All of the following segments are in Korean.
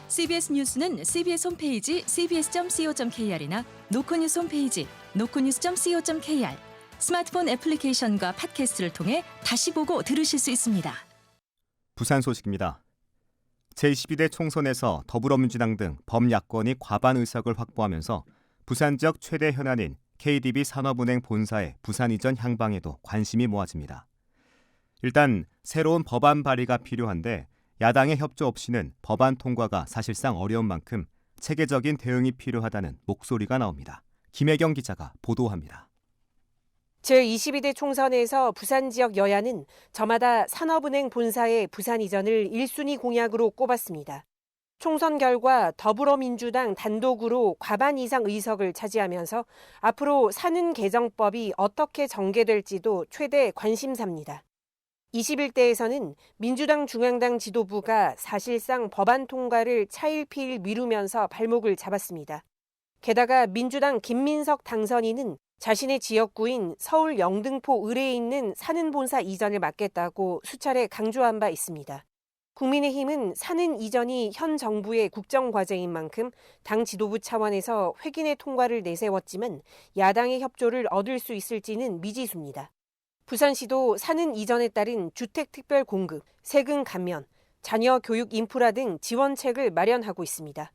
CBS 뉴스는 CBS 홈페이지 cbs.co.kr이나 노코뉴스 홈페이지 노코뉴스.co.kr, 스마트폰 애플리케이션과 팟캐스트를 통해 다시 보고 들으실 수 있습니다. 부산 소식입니다. 제22대 총선에서 더불어민주당 등 범야권이 과반 의석을 확보하면서 부산 지역 최대 현안인 KDB 산업은행 본사의 부산 이전 향방에도 관심이 모아집니다. 일단 새로운 법안 발의가 필요한데 야당의 협조 없이는 법안 통과가 사실상 어려운 만큼 체계적인 대응이 필요하다는 목소리가 나옵니다. 김혜경 기자가 보도합니다. 제22대 총선에서 부산 지역 여야는 저마다 산업은행 본사의 부산 이전을 1순위 공약으로 꼽았습니다. 총선 결과 더불어민주당 단독으로 과반 이상 의석을 차지하면서 앞으로 사는 개정법이 어떻게 전개될지도 최대 관심사입니다. 21대에서는 민주당 중앙당 지도부가 사실상 법안 통과를 차일피일 미루면서 발목을 잡았습니다. 게다가 민주당 김민석 당선인은 자신의 지역구인 서울 영등포 을에 있는 사는 본사 이전을 맡겠다고 수차례 강조한 바 있습니다. 국민의힘은 사는 이전이 현 정부의 국정과제인 만큼 당 지도부 차원에서 회긴의 통과를 내세웠지만 야당의 협조를 얻을 수 있을지는 미지수입니다. 부산시도 사는 이전에 따른 주택 특별 공급, 세금 감면, 자녀 교육 인프라 등 지원책을 마련하고 있습니다.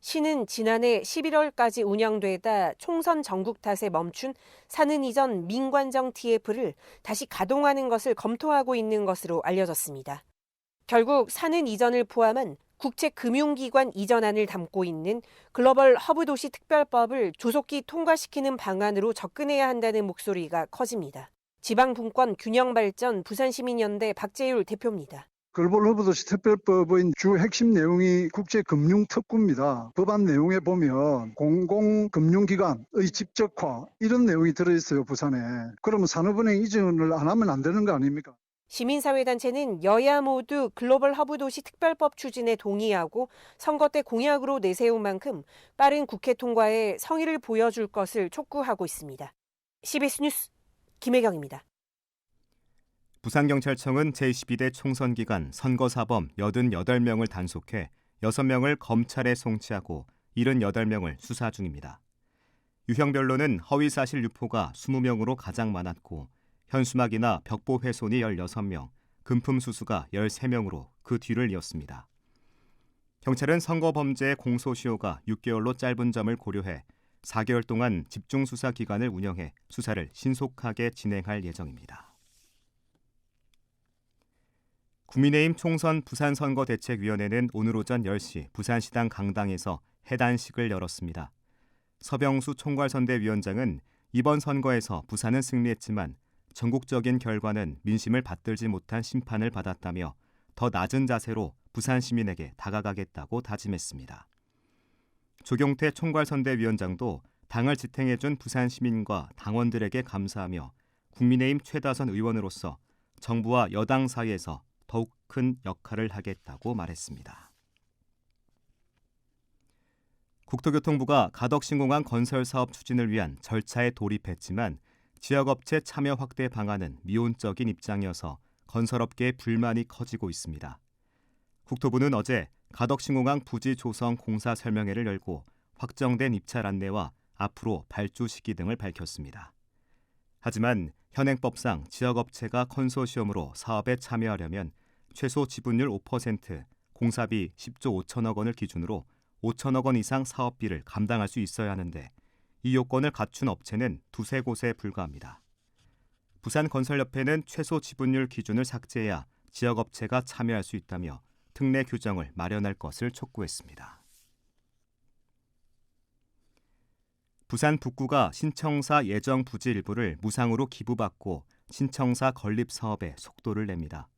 시는 지난해 11월까지 운영되다 총선 전국 탓에 멈춘 사는 이전 민관정 TF를 다시 가동하는 것을 검토하고 있는 것으로 알려졌습니다. 결국 사는 이전을 포함한 국책금융기관 이전안을 담고 있는 글로벌 허브 도시 특별법을 조속히 통과시키는 방안으로 접근해야 한다는 목소리가 커집니다. 지방분권 균형발전 부산시민연대 박재율 대표입니다. 글로벌 허브도시 특별법의 주 핵심 내용이 국제금융특구입니다. 법안 내용에 보면 공공금융기관의 직접화 이런 내용이 들어있어요, 부산에. 그러면 산업은행 이전을 안 하면 안 되는 거 아닙니까? 시민사회단체는 여야 모두 글로벌 허브도시 특별법 추진에 동의하고 선거 때 공약으로 내세운 만큼 빠른 국회 통과에 성의를 보여줄 것을 촉구하고 있습니다. CBS 뉴스 김혜경입니다. 부산경찰청은 제22대 총선 기간 선거사범 88명을 단속해 6명을 검찰에 송치하고 78명을 수사 중입니다. 유형별로는 허위사실 유포가 20명으로 가장 많았고 현수막이나 벽보 훼손이 16명, 금품 수수가 13명으로 그 뒤를 이었습니다. 경찰은 선거범죄의 공소시효가 6개월로 짧은 점을 고려해 4개월 동안 집중수사 기간을 운영해 수사를 신속하게 진행할 예정입니다. 국민의힘 총선 부산선거대책위원회는 오늘 오전 10시 부산시당 강당에서 해단식을 열었습니다. 서병수 총괄선대위원장은 이번 선거에서 부산은 승리했지만 전국적인 결과는 민심을 받들지 못한 심판을 받았다며 더 낮은 자세로 부산 시민에게 다가가겠다고 다짐했습니다. 조경태 총괄선대위원장도 당을 지탱해준 부산 시민과 당원들에게 감사하며 국민의힘 최다선 의원으로서 정부와 여당 사이에서 더욱 큰 역할을 하겠다고 말했습니다. 국토교통부가 가덕신공항 건설 사업 추진을 위한 절차에 돌입했지만 지역업체 참여 확대 방안은 미온적인 입장이어서 건설업계의 불만이 커지고 있습니다. 국토부는 어제 가덕신공항 부지 조성 공사 설명회를 열고 확정된 입찰 안내와 앞으로 발주 시기 등을 밝혔습니다. 하지만 현행법상 지역업체가 컨소시엄으로 사업에 참여하려면 최소 지분율 5%, 공사비 10조 5천억 원을 기준으로 5천억 원 이상 사업비를 감당할 수 있어야 하는데 이 요건을 갖춘 업체는 두세 곳에 불과합니다. 부산건설협회는 최소 지분율 기준을 삭제해야 지역업체가 참여할 수 있다며 특례 규정을 마련할 것을 촉구했습니다. 부산 북구가 신청사 예정 부지 일부를 무상으로 기부받고 신청사 건립 사업에 속도를 냅니다.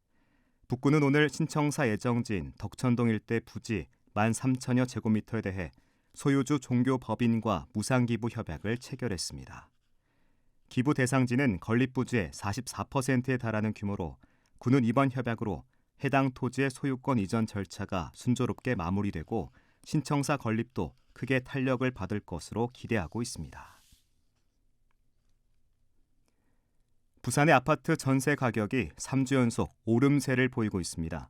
북구는 오늘 신청사 예정지인 덕천동 일대 부지 13,000여 제곱미터에 대해 소유주 종교법인과 무상기부 협약을 체결했습니다. 기부 대상지는 건립 부지의 44%에 달하는 규모로 구는 이번 협약으로 해당 토지의 소유권 이전 절차가 순조롭게 마무리되고 신청사 건립도 크게 탄력을 받을 것으로 기대하고 있습니다. 부산의 아파트 전세 가격이 3주 연속 오름세를 보이고 있습니다.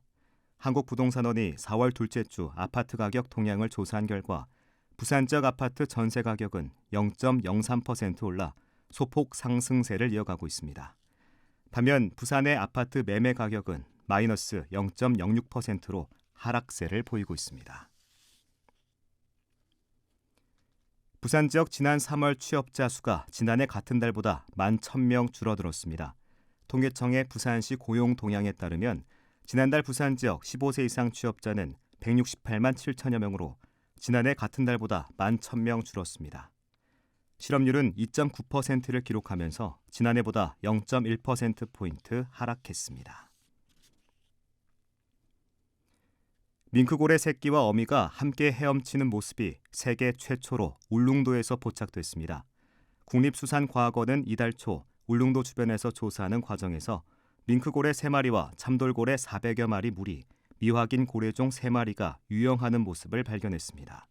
한국부동산원이 4월 둘째 주 아파트 가격 동향을 조사한 결과 부산 지역 아파트 전세 가격은 0.03% 올라 소폭 상승세를 이어가고 있습니다. 반면 부산의 아파트 매매 가격은 마이너스 0.06%로 하락세를 보이고 있습니다. 부산 지역 지난 3월 취업자 수가 지난해 같은 달보다 11,000명 줄어들었습니다. 통계청의 부산시 고용 동향에 따르면 지난달 부산 지역 15세 이상 취업자는 168만 7천여 명으로 지난해 같은 달보다 11,000명 줄었습니다. 실업률은 2.9%를 기록하면서 지난해보다 0.1%포인트 하락했습니다. 밍크고래 새끼와 어미가 함께 헤엄치는 모습이 세계 최초로 울릉도에서 포착됐습니다. 국립수산과학원은 이달 초 울릉도 주변에서 조사하는 과정에서 밍크고래 3마리와 참돌고래 400여 마리 무리, 미확인 고래종 3마리가 유영하는 모습을 발견했습니다.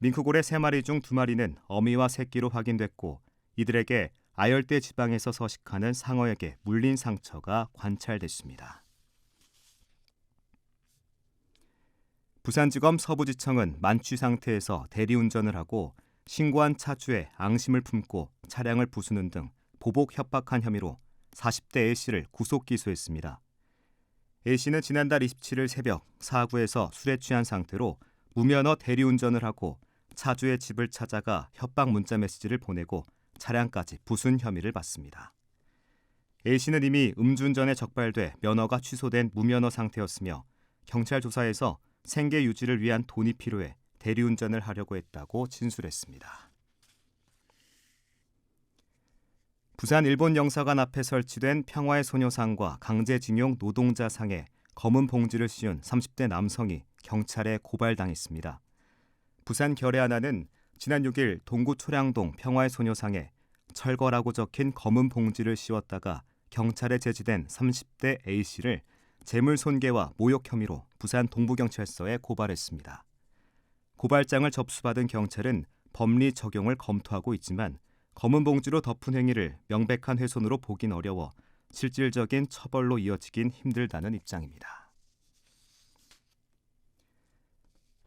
밍크고래 3마리 중 2마리는 어미와 새끼로 확인됐고 이들에게 아열대 지방에서 서식하는 상어에게 물린 상처가 관찰됐습니다. 부산지검 서부지청은 만취 상태에서 대리운전을 하고 신고한 차주에 앙심을 품고 차량을 부수는 등 보복 협박한 혐의로 40대 A씨를 구속 기소했습니다. A씨는 지난달 27일 새벽 사구에서 술에 취한 상태로 무면허 대리운전을 하고 차주의 집을 찾아가 협박 문자 메시지를 보내고 차량까지 부순 혐의를 받습니다. A씨는 이미 음주운전에 적발돼 면허가 취소된 무면허 상태였으며 경찰 조사에서 생계 유지를 위한 돈이 필요해 대리운전을 하려고 했다고 진술했습니다. 부산 일본 영사관 앞에 설치된 평화의 소녀상과 강제징용 노동자상에 검은 봉지를 씌운 30대 남성이 경찰에 고발당했습니다. 부산 결의하나는 지난 6일 동구 초량동 평화의 소녀상에 철거라고 적힌 검은 봉지를 씌웠다가 경찰에 제지된 30대 A씨를 재물손괴와 모욕 혐의로 부산 동부경찰서에 고발했습니다. 고발장을 접수받은 경찰은 법리 적용을 검토하고 있지만 검은 봉지로 덮은 행위를 명백한 훼손으로 보긴 어려워 실질적인 처벌로 이어지긴 힘들다는 입장입니다.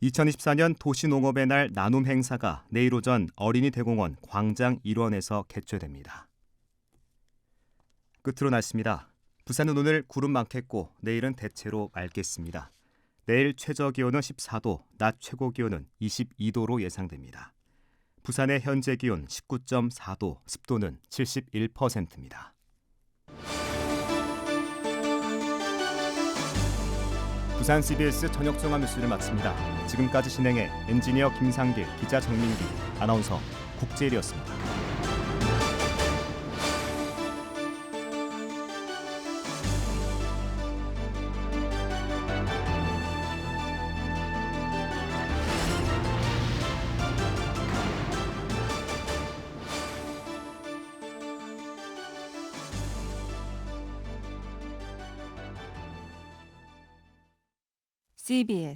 2024년 도시농업의 날 나눔 행사가 내일 오전 어린이 대공원 광장 일원에서 개최됩니다. 끝으로 날씨입니다. 부산은 오늘 구름 많겠고 내일은 대체로 맑겠습니다. 내일 최저 기온은 14도, 낮 최고 기온은 22도로 예상됩니다. 부산의 현재 기온 19.4도, 습도는 71%입니다. 부산 CBS 저녁 종합 뉴스를 마칩니다. 지금까지 진행해 엔지니어 김상길, 기자 정민기, 아나운서 국재일이었습니다. CBS